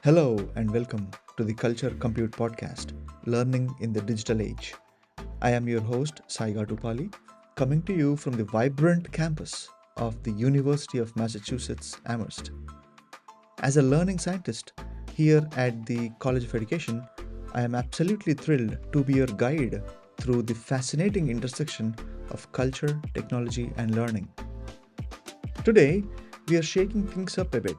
Hello and welcome to the Culture Compute Podcast, Learning in the Digital Age. I am your host, Saiga Tupali, coming to you from the vibrant campus of the University of Massachusetts Amherst. As a learning scientist here at the College of Education, I am absolutely thrilled to be your guide through the fascinating intersection of culture, technology, and learning. Today, we are shaking things up a bit.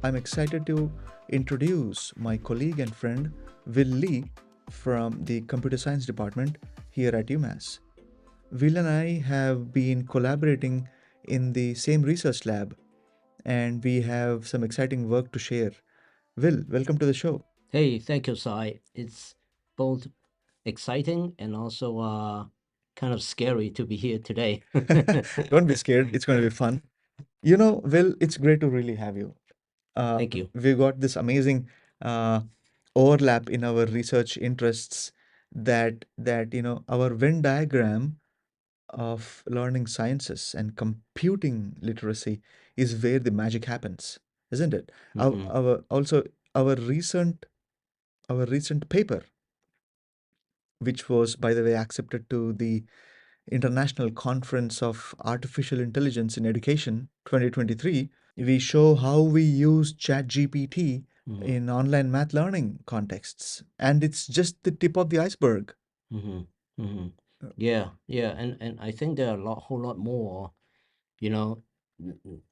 I'm excited to introduce my colleague and friend Will Lee from the Computer Science Department here at UMass. Will and I have been collaborating in the same research lab, and we have some exciting work to share. Will, welcome to the show. Hey, thank you, Sai. It's both exciting and also kind of scary to be here today. Don't be scared, it's going to be fun. Will, it's great to really have you. Thank you. We've got this amazing uh, overlap in our research interests that our Venn diagram of learning sciences and computing literacy is where the magic happens, isn't it? Hmm. Our recent paper, which was by the way accepted to the International Conference of Artificial Intelligence in Education 2023, we show how we use ChatGPT Hmm. in online math learning contexts. And it's just the tip of the iceberg. Hmm. Hmm. Yeah, yeah, and I think there are whole lot more, you know, n- n-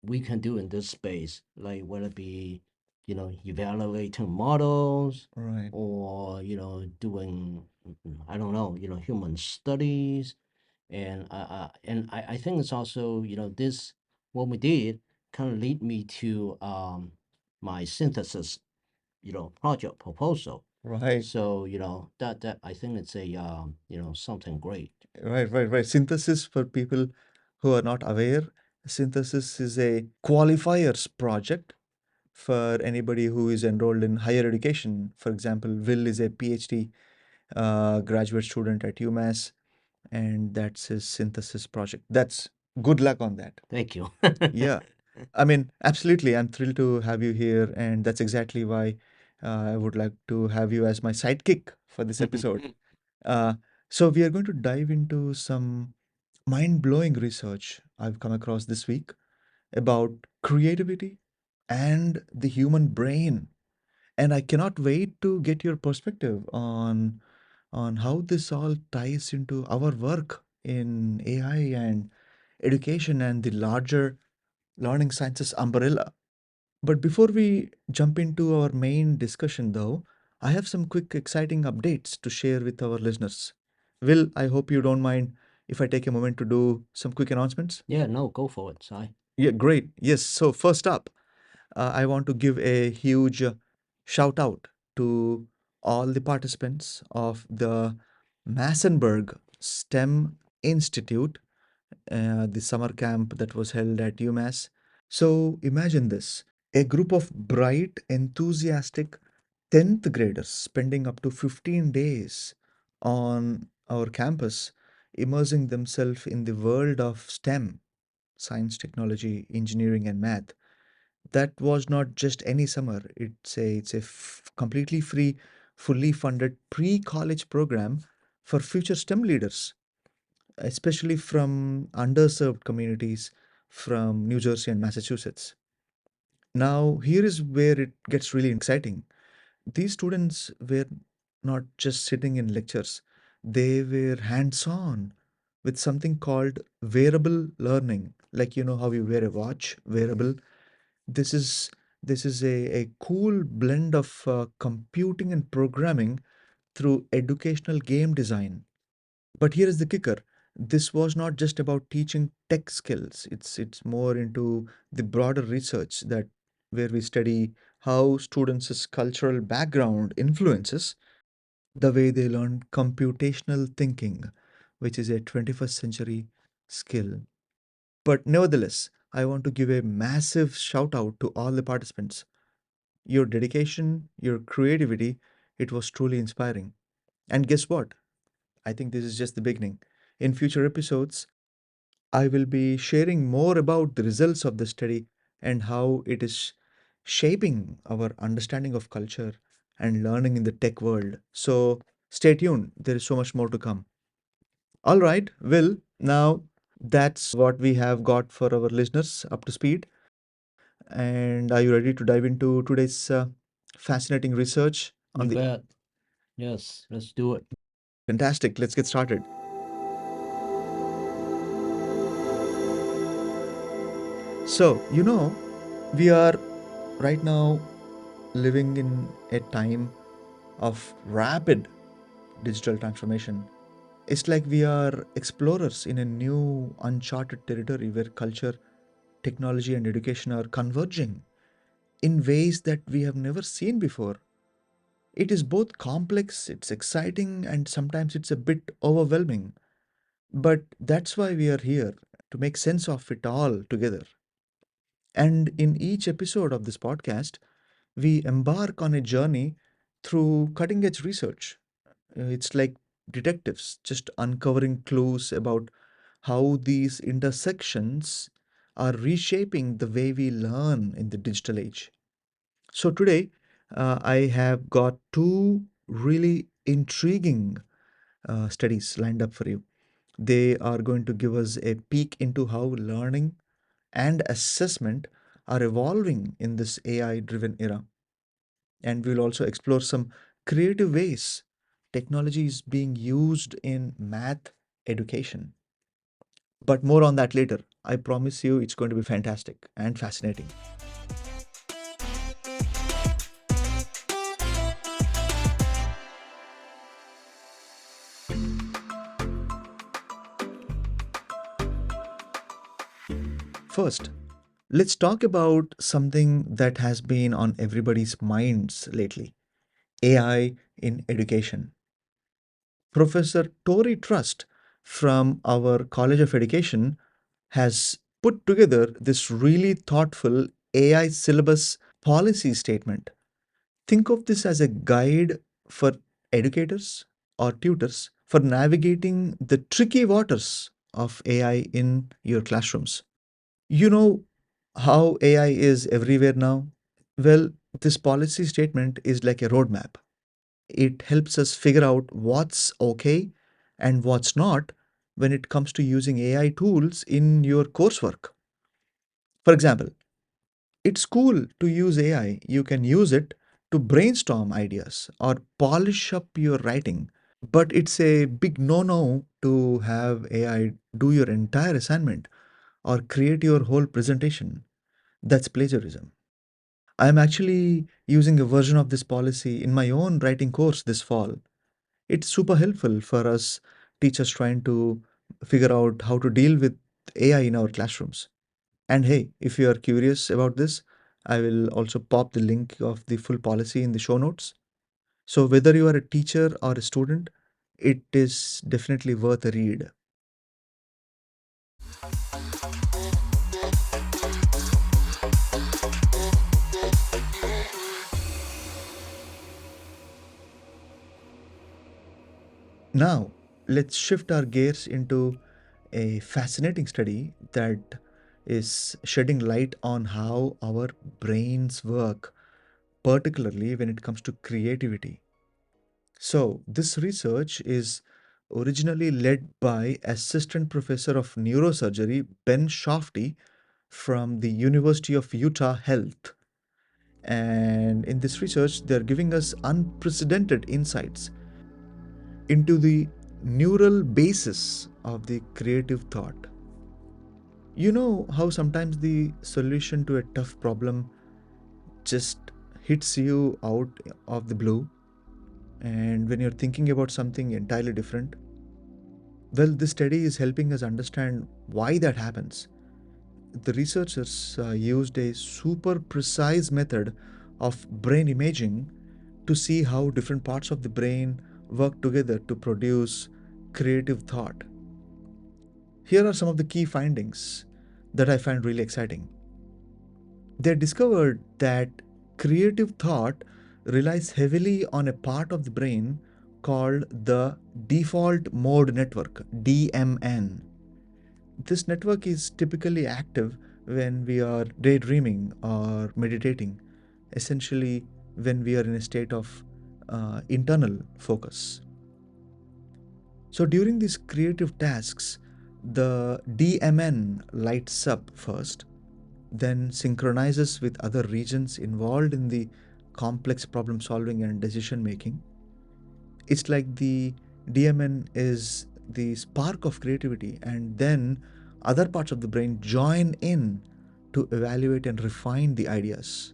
we can do in this space, like whether it be, evaluating models Right. or, doing, I don't know, human studies. And I think it's also, this what we did kind of lead me to my synthesis, project proposal. Right. So, that I think it's a something great. Right. Synthesis, for people who are not aware, synthesis is a qualifiers project for anybody who is enrolled in higher education. For example, Will is a PhD graduate student at UMass, and that's his synthesis project. That's good luck on that. Thank you. Yeah, I mean, absolutely. I'm thrilled to have you here, and that's exactly why I would like to have you as my sidekick for this episode. Uh, so, we are going to dive into some mind blowing research I've come across this week about creativity and the human brain. And I cannot wait to get your perspective on how this all ties into our work in AI and education and the larger learning sciences umbrella. But before we jump into our main discussion, though, I have some quick, exciting updates to share with our listeners. Will, I hope you don't mind if I take a moment to do some quick announcements. Yeah, no, go for it, Si. Yeah, great. Yes, so first up, I want to give a huge shout out to all the participants of the Massenburg STEM Institute, the summer camp that was held at UMass. So imagine this, a group of bright, enthusiastic 10th graders spending up to 15 days on our campus, immersing themselves in the world of STEM, science, technology, engineering, and math. That was not just any summer. It's a completely free, fully funded pre-college program for future STEM leaders, especially from underserved communities from New Jersey and Massachusetts. Now, here is where it gets really exciting. These students were not just sitting in lectures, they were hands on with something called wearable learning. Like, you know how you wear a watch, wearable. This is this is a cool blend of computing and programming through educational game design. But here is the kicker. This was not just about teaching tech skills. It's more into the broader research that where we study how students' cultural background influences the way they learn computational thinking, which is a 21st century skill. But nevertheless, I want to give a massive shout out to all the participants. Your dedication, your creativity, it was truly inspiring. And guess what? I think this is just the beginning. In future episodes, I will be sharing more about the results of the study and how it is shaping our understanding of culture and learning in the tech world. So stay tuned, there is so much more to come. All right, Will, now that's what we have got for our listeners up to speed. And are you ready to dive into today's fascinating research on You the bet. Yes, let's do it. fantastic? Let's get started. So, we are right now living in a time of rapid digital transformation. It's like we are explorers in a new, uncharted territory where culture, technology, and education are converging in ways that we have never seen before. It is both complex, it's exciting, and sometimes it's a bit overwhelming. But that's why we are here, to make sense of it all together. And in each episode of this podcast, we embark on a journey through cutting edge research. It's like detectives just uncovering clues about how these intersections are reshaping the way we learn in the digital age. So, today I have got two really intriguing studies lined up for you. They are going to give us a peek into how learning and assessment are evolving in this AI driven era. And we'll also explore some creative ways technology is being used in math education. But more on that later. I promise you it's going to be fantastic and fascinating. First, let's talk about something that has been on everybody's minds lately: AI in education. Professor Tori Trust from our College of Education has put together this really thoughtful AI syllabus policy statement. Think of this as a guide for educators or tutors for navigating the tricky waters of AI in your classrooms. You know how AI is everywhere now? Well, this policy statement is like a roadmap. It helps us figure out what's okay and what's not when it comes to using AI tools in your coursework. For example, it's cool to use AI. You can use it to brainstorm ideas or polish up your writing. But it's a big no no to have AI do your entire assignment or create your whole presentation. That's plagiarism. I'm actually using a version of this policy in my own writing course this fall. It's super helpful for us teachers trying to figure out how to deal with AI in our classrooms. And hey, if you are curious about this, I will also pop the link of the full policy in the show notes. So, whether you are a teacher or a student, it is definitely worth a read. Now, let's shift our gears into a fascinating study that is shedding light on how our brains work, particularly when it comes to creativity. So, this research is originally led by Assistant Professor of Neurosurgery Ben Shafty from the University of Utah Health. And in this research, they're giving us unprecedented insights into the neural basis of the creative thought. You know how sometimes the solution to a tough problem just hits you out of the blue, and when you're thinking about something entirely different? Well, this study is helping us understand why that happens. The researchers used a super precise method of brain imaging to see how different parts of the brain work together to produce creative thought. Here are some of the key findings that I find really exciting. They discovered that creative thought relies heavily on a part of the brain called the default mode network, DMN. This network is typically active when we are daydreaming or meditating, essentially when we are in a state of internal focus. So during these creative tasks, the DMN lights up first, then synchronizes with other regions involved in the complex problem solving and decision making. It's like the DMN is the spark of creativity, and then other parts of the brain join in to evaluate and refine the ideas.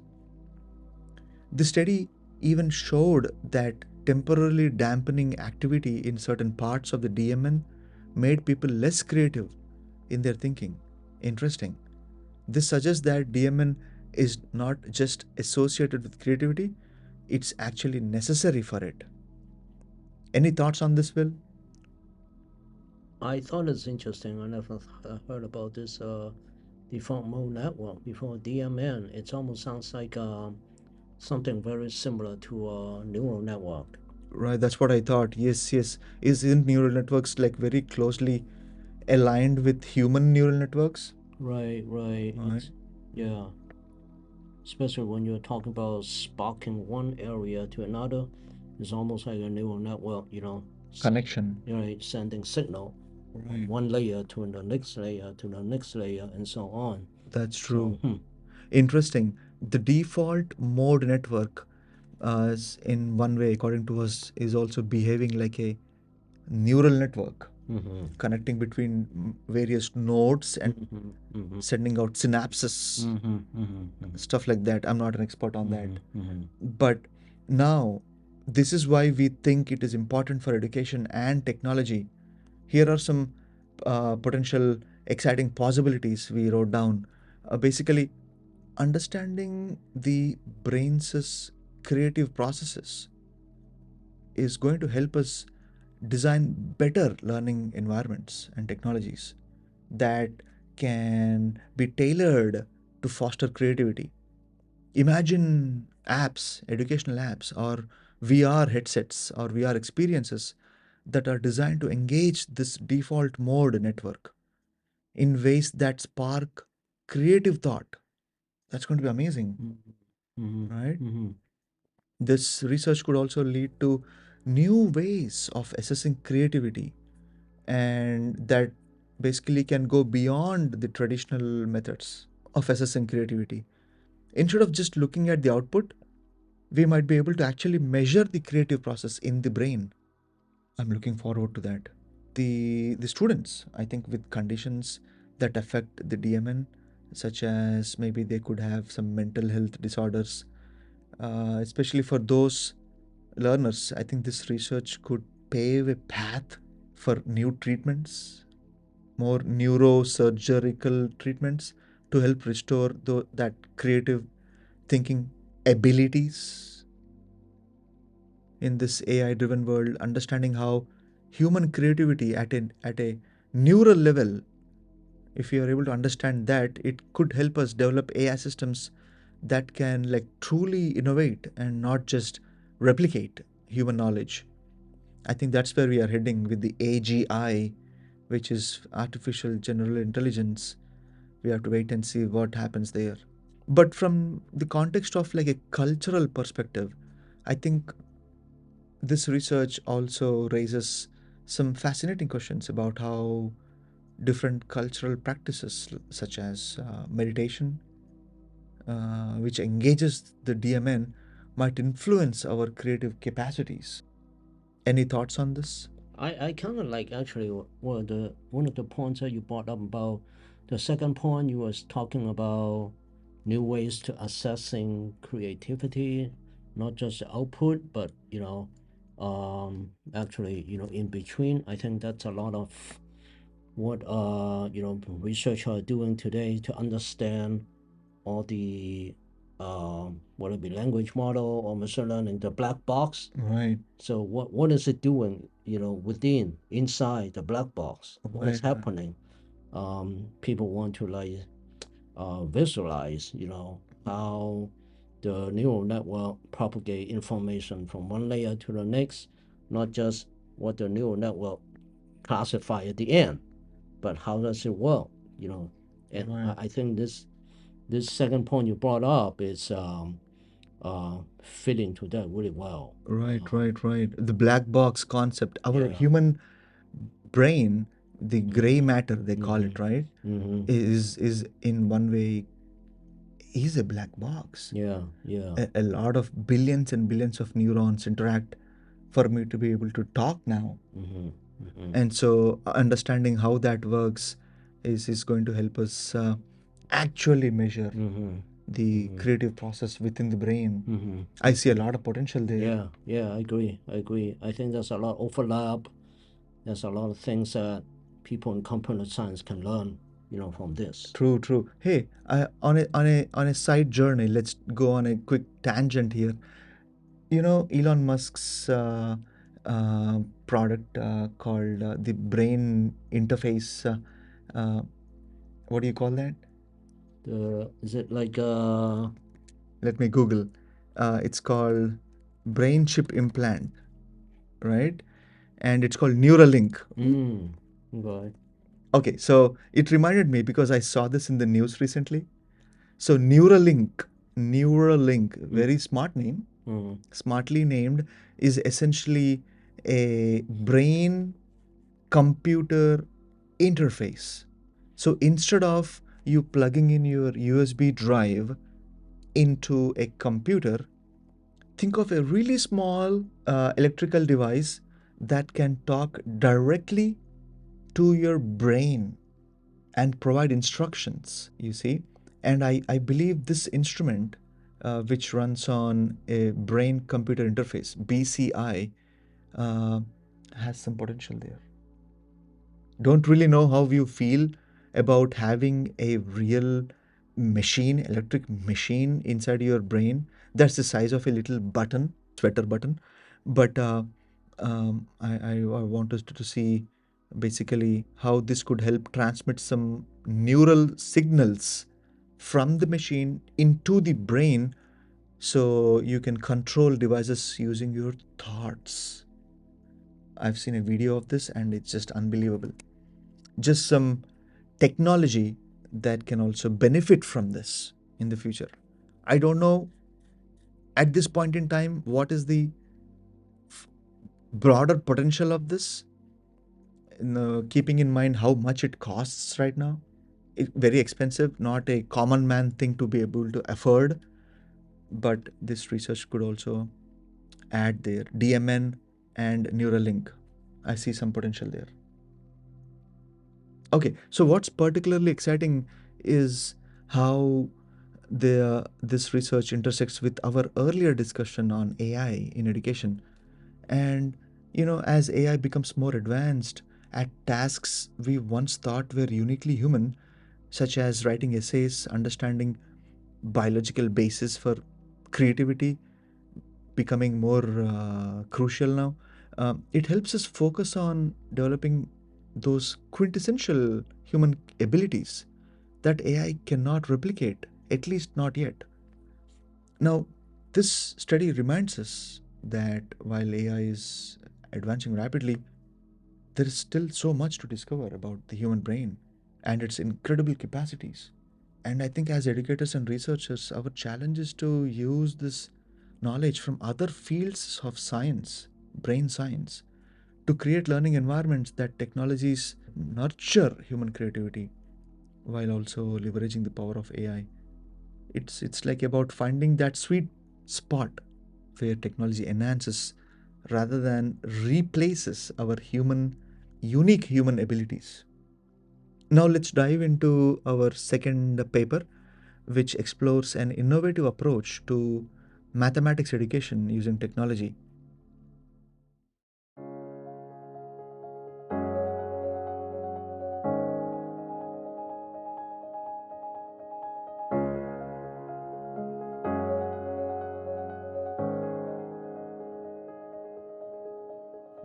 The study even showed that temporarily dampening activity in certain parts of the DMN made people less creative in their thinking. Interesting. This suggests that DMN is not just associated with creativity, it's actually necessary for it. Any thoughts on this, Will? I thought it's interesting. I never heard about this default mode network before DMN. It almost sounds like something very similar to a neural network. Right, that's what I thought. Yes, yes. Isn't neural networks like very closely aligned with human neural networks? Right, right. Right. It's yeah. Especially when you're talking about sparking one area to another, it's almost like a neural network. Connection. Right, sending signal from Right. one layer to the next layer to the next layer and so on. That's So, true. Interesting. The default mode network, in one way, according to us, is also behaving like a neural network, mm-hmm, connecting between various nodes and mm-hmm, mm-hmm, sending out synapses, mm-hmm, mm-hmm, stuff like that. I'm not an expert on that. mm-hmm, mm-hmm. But now, this is why we think it is important for education and technology. Here are some potential exciting possibilities we wrote down. Basically, understanding the brain's creative processes is going to help us design better learning environments and technologies that can be tailored to foster creativity. Imagine apps, educational apps, or VR headsets or VR experiences that are designed to engage this default mode network in ways that spark creative thought. That's going to be amazing, Mm-hmm. right? Mm-hmm. This research could also lead to new ways of assessing creativity, and that basically can go beyond the traditional methods of assessing creativity. Instead of just looking at the output, we might be able to actually measure the creative process in the brain. I'm looking forward to that. The students, I think, with conditions that affect the DMN, such as maybe they could have some mental health disorders, especially for those learners, I think this research could pave a path for new treatments, more neurosurgical treatments to help restore that creative thinking abilities in this AI driven world, understanding how human creativity at a neural level, if we are able to understand that, it could help us develop AI systems that can like truly innovate and not just replicate human knowledge. I think that's where we are heading with the AGI, which is artificial general intelligence. We have to wait and see what happens there. But from the context of like a cultural perspective, I think this research also raises some fascinating questions about how different cultural practices, such as meditation, which engages the DMN, might influence our creative capacities. Any thoughts on this? I kind of like actually one of the points that you brought up about the second point. You was talking about new ways to assessing creativity, not just the output, but actually in between. I think that's a lot of what researchers are doing today to understand all the whether it be language model or machine learning, the black box. Right, So what is it doing, within inside the black box? What is right, right, happening? People want to like visualize, how the neural network propagate information from one layer to the next, not just what the neural network classify at the end, but how does it work, you know? And right. I think this second point you brought up is fit into that really well. Right, right, right. The black box concept. Our Yeah. human brain, the gray matter they call Mm-hmm. it, right, Mm-hmm. is in one way is a black box. Yeah. Yeah. A lot of billions and billions of neurons interact for me to be able to talk now. Mm-hmm. Mm-hmm. And so understanding how that works is going to help us actually measure Mm-hmm. the Mm-hmm. creative process within the brain. Mm-hmm. I see a Mm-hmm. lot of potential there. Yeah. Yeah. I agree. I agree. I think there's a lot of overlap. There's a lot of things that people in computer science can learn, from this. True, true. Hey, on a side journey, let's go on a quick tangent here. You know, Elon Musk's product called the brain interface. Uh, what do you call that? Is it like Let me Google. It's called brain chip implant, right? And it's called Neuralink. right. Okay, so it reminded me because I saw this in the news recently. So Neuralink, Mm, very smart name, mm, smartly named, is essentially a brain computer interface. So instead of you plugging in your USB drive into a computer, think of a really small electrical device that can talk directly to your brain and provide instructions, you see. And I believe this instrument, which runs on a brain computer interface, BCI, uh, has some potential there. Don't really know how you feel about having a real machine, electric machine inside your brain that's the size of a little button, sweater button. But I want us to see basically how this could help transmit some neural signals from the machine into the brain so you can control devices using your thoughts. I've seen a video of this and it's just unbelievable. Just some technology that can also benefit from this in the future. I don't know at this point in time what is the broader potential of this, keeping in mind how much it costs right now. Very expensive, not a common man thing to be able to afford, but this research could also add there. DMN and Neuralink. I see some potential there. Okay, so what's particularly exciting is how this research intersects with our earlier discussion on AI in education. And as AI becomes more advanced at tasks we once thought were uniquely human, such as writing essays, understanding biological basis for creativity, becoming more crucial now. It helps us focus on developing those quintessential human abilities that AI cannot replicate, at least not yet. Now, this study reminds us that while AI is advancing rapidly, there is still so much to discover about the human brain and its incredible capacities. And I think as educators and researchers, our challenge is to use this knowledge from other fields of science, brain science, to create learning environments that technologies nurture human creativity while also leveraging the power of AI. It's like about finding that sweet spot where technology enhances rather than replaces our unique human abilities. Now let's dive into our second paper, which explores an innovative approach to mathematics education using technology.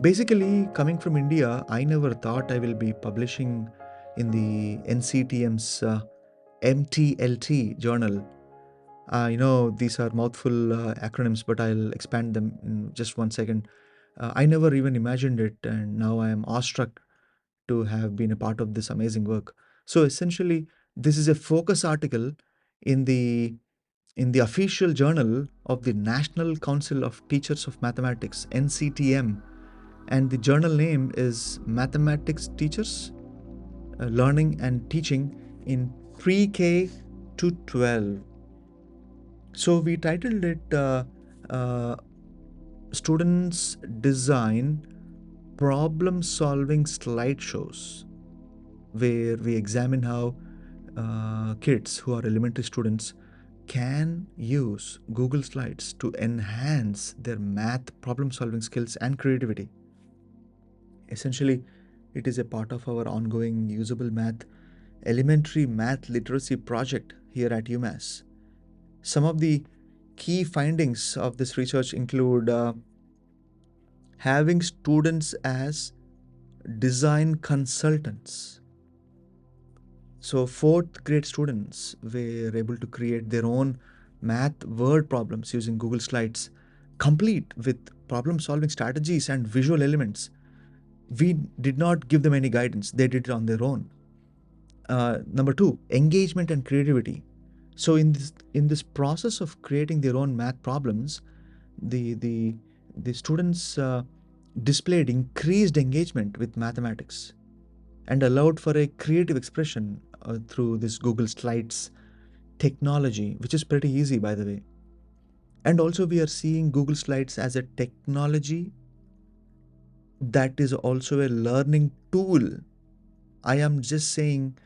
Basically, coming from India, I never thought I will be publishing in the NCTM's MTLT journal. These are mouthful acronyms, but I'll expand them in just 1 second. I never even imagined it, and now I am awestruck to have been a part of this amazing work. So essentially, this is a focus article in the in the official journal of the National Council of Teachers of Mathematics, NCTM, and the journal name is Mathematics Teachers Learning and Teaching in Pre-K to 12. So we titled it uh, Students Design Problem Solving Slideshows, where we examine how kids who are elementary students can use Google Slides to enhance their math problem solving skills and creativity. Essentially, it is a part of our ongoing usable math elementary math literacy project here at UMass. Some of the key findings of this research include having students as design consultants. So, fourth grade students were able to create their own math word problems using Google Slides, complete with problem solving strategies and visual elements. We did not give them any guidance, they did it on their own. Number two, engagement and creativity. So in this process of creating their own math problems, the the the students displayed increased engagement with mathematics and allowed for a creative expression through this Google Slides technology, which is pretty easy, by the way. And also, we are seeing Google Slides as a technology that is also a learning tool. I am just saying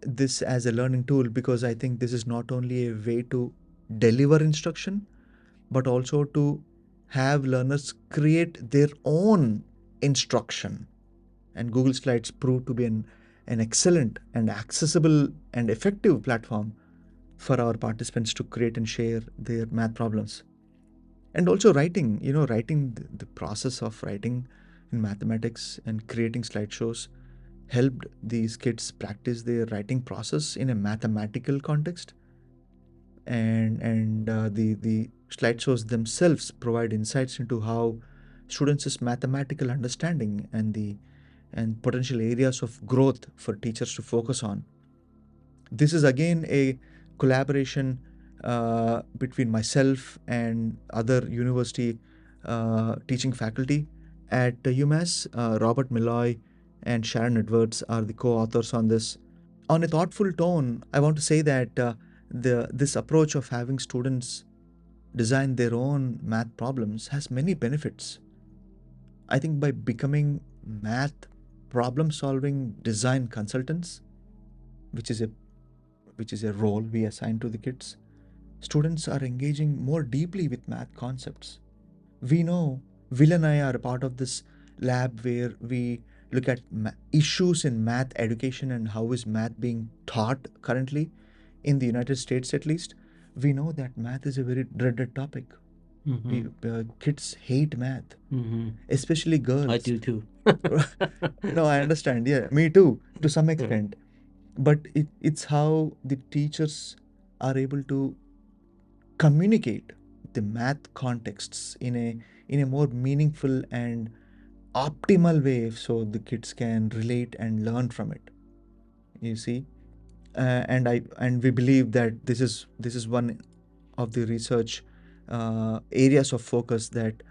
this as a learning tool because I think this is not only a way to deliver instruction, but also to have learners create their own instruction. And Google Slides proved to be an excellent and accessible and effective platform for our participants to create and share their math problems. And also writing, writing the process of writing in mathematics and creating slideshows helped these kids practice their writing process in a mathematical context, and the slideshows themselves provide insights into how students' mathematical understanding and potential areas of growth for teachers to focus on. This is again a collaboration between myself and other university teaching faculty at UMass. Robert Milloy and Sharon Edwards are the co-authors on this. On a thoughtful tone, I want to say that this approach of having students design their own math problems has many benefits. I think by becoming math problem solving design consultants, which is a which is a role we assign to the kids, students are engaging more deeply with math concepts. We know Will and I are a part of this lab where we look at issues in math education and how is math being taught currently in the United States, at least. We know that math is a very dreaded topic. Mm-hmm. Kids hate math, Mm-hmm. especially I girls. do too. No, I understand. Yeah, me too, to some Yeah. extent. But it's how the teachers are able to communicate the math contexts in a more meaningful and optimal way so the kids can relate and learn from it, you see. And we believe that this is one of the research areas of focus that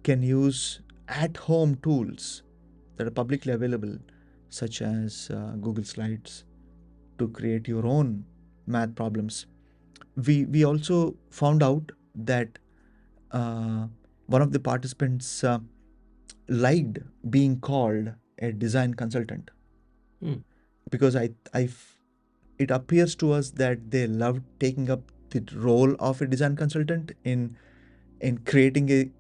can use at home tools that are publicly available, such as Google Slides, to create your own math problems. We also found out that uh, one of the participants liked being called a design consultant Mm. because it appears to us that they loved taking up the role of a design consultant in creating a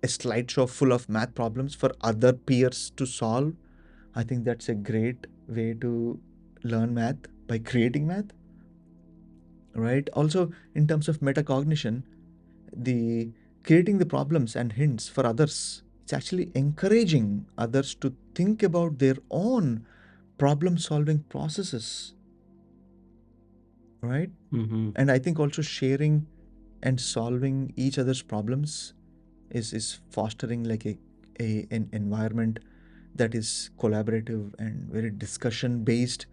slideshow full of math problems for other peers to solve. I think that's a great way to learn math, by creating math, right? Also, in terms of metacognition, the creating the problems and hints for others, it's actually encouraging others to think about their own problem solving processes, right? Mm-hmm. And I think also sharing and solving each other's problems is fostering like an environment that is collaborative and very discussion based,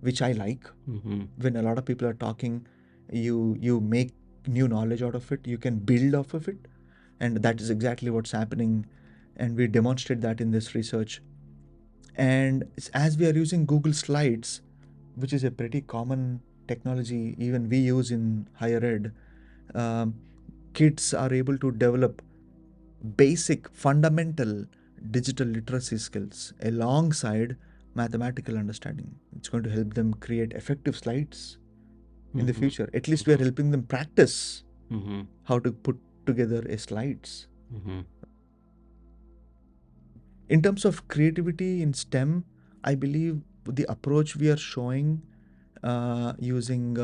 which I like. Mm-hmm. When a lot of people are talking, you make new knowledge out of it, you can build off of it, and that is exactly what's happening, and we demonstrate that in this research. And as we are using Google Slides, which is a pretty common technology even we use in higher ed, um, kids are able to develop basic fundamental digital literacy skills alongside mathematical understanding. It's going to help them create effective slides in the Mm-hmm. future. At least we are helping them practice Mm-hmm. how to put together a slides. Mm-hmm. In terms of creativity in STEM, I believe the approach we are showing using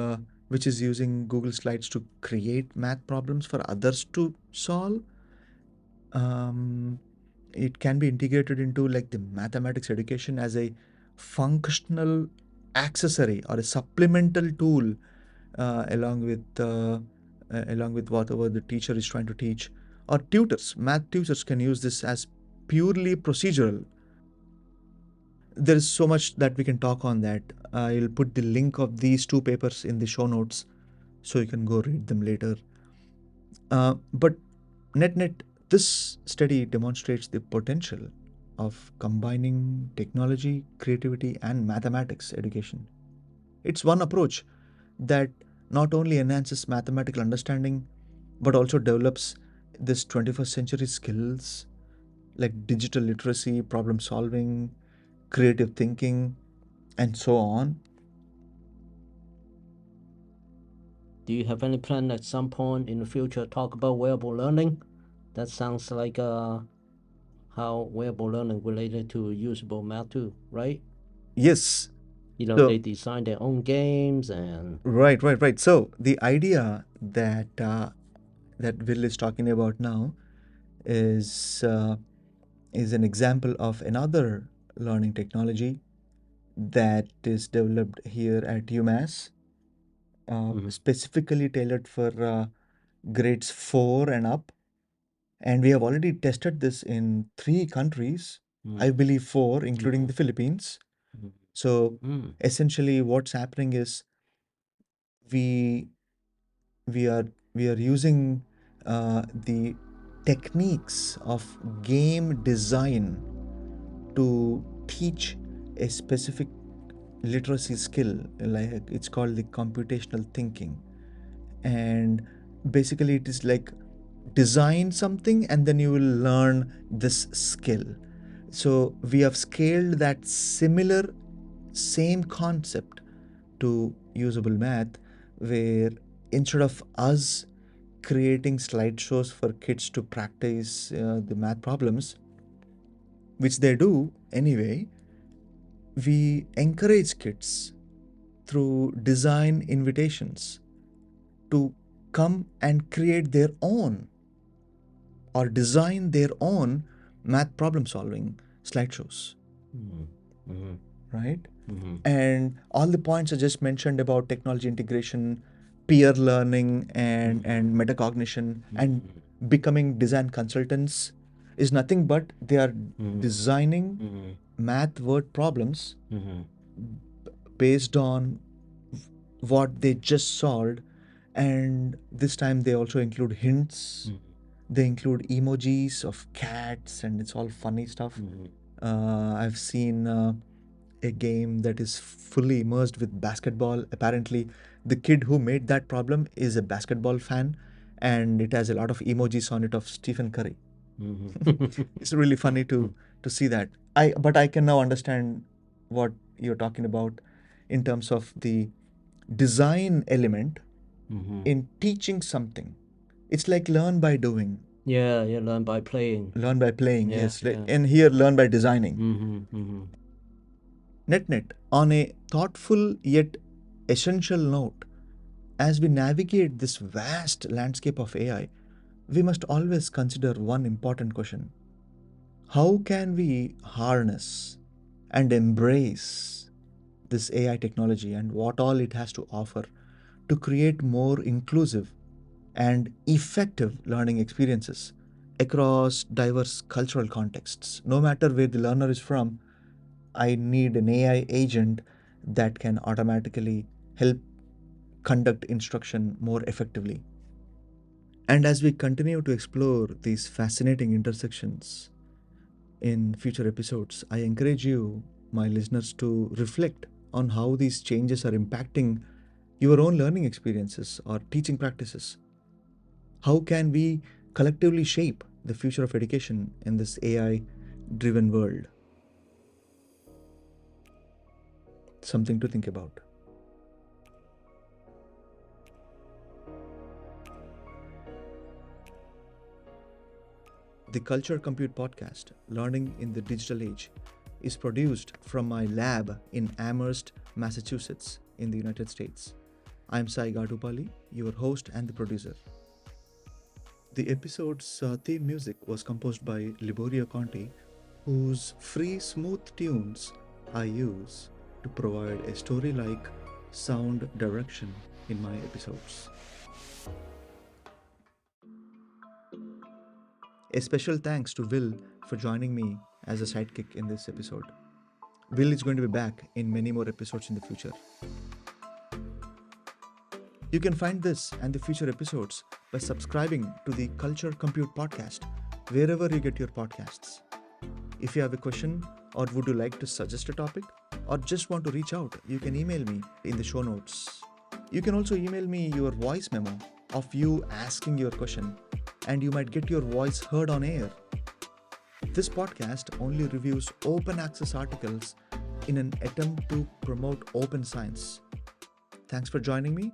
which is using Google Slides to create math problems for others to solve. Um, it can be integrated into like the mathematics education as a functional accessory or a supplemental tool along with whatever the teacher is trying to teach. Or tutors, math tutors can use this as purely procedural. There is so much that we can talk on that. I'll put the link of these two papers in the show notes so you can go read them later. But net, this study demonstrates the potential of combining technology, creativity, and mathematics education. It's one approach that not only enhances mathematical understanding but also develops this 21st century skills like digital literacy, problem solving, creative thinking, and so on. Do you have any plan at some point in the future talk about wearable learning? That sounds like how wearable learning related to usable math too, right? Yes. You know, So they design their own games and right. So the idea that Will is talking about now is uh, is an example of another learning technology that is developed here at UMass, mm-hmm. specifically tailored for grades 4 and up. And we have already tested this in 3 countries, I believe 4, including Mm-hmm. the Philippines. So Mm-hmm. essentially, what's happening is we we are we are using the techniques of game design to teach a specific literacy skill, like it's called the computational thinking. And basically it is like design something and then you will learn this skill. So we have scaled that similar same concept to usable math, where instead of us creating slideshows for kids to practice the math problems, which they do anyway, we encourage kids through design invitations to come and create their own or design their own math problem solving slideshows, Mm-hmm. right? Mm-hmm. And all the points I just mentioned about technology integration, peer learning, and metacognition, and Mm-hmm. becoming design consultants is nothing but they are Mm-hmm. designing Mm-hmm. math word problems Mm-hmm. based on what they just solved. And this time they also include hints, they include emojis of cats, and it's all funny stuff. Mm-hmm. I've seen a game that is fully immersed with basketball. Apparently, the kid who made that problem is a basketball fan, and it has a lot of emojis on it of Stephen Curry. Mm-hmm. It's really funny to see that. I can now understand what you're talking about in terms of the design element Mm-hmm. in teaching something. It's like learn by doing, Yeah, you learn by playing. learn by playing. Yeah, Yes, yeah. and here learn by designing. Mm-hmm. Mm-hmm. Net, on a thoughtful yet essential note, as we navigate this vast landscape of AI, we must always consider one important question: how can we harness and embrace this AI technology and what all it has to offer to create more inclusive and effective learning experiences across diverse cultural contexts? No matter where the learner is from, I need an AI agent that can automatically help conduct instruction more effectively. And as we continue to explore these fascinating intersections in future episodes, I encourage you, my listeners, to reflect on how these changes are impacting your own learning experiences or teaching practices. How can we collectively shape the future of education in this AI driven world? Something to think about. The Culture Compute podcast, Learning in the Digital Age, is produced from my lab in Amherst, Massachusetts, in the United States. I'm Sai Gadupali, your host and the producer. The episode's theme music was composed by Liborio Conti, whose free smooth tunes I use to provide a story like sound direction in my episodes. A special thanks to Will for joining me as a sidekick in this episode. Will is going to be back in many more episodes in the future. You can find this and the future episodes by subscribing to the Culture Compute podcast wherever you get your podcasts. If you have a question or would you like to suggest a topic or just want to reach out, you can email me in the show notes. You can also email me your voice memo of you asking your question, and you might get your voice heard on air. This podcast only reviews open access articles in an attempt to promote open science. Thanks for joining me.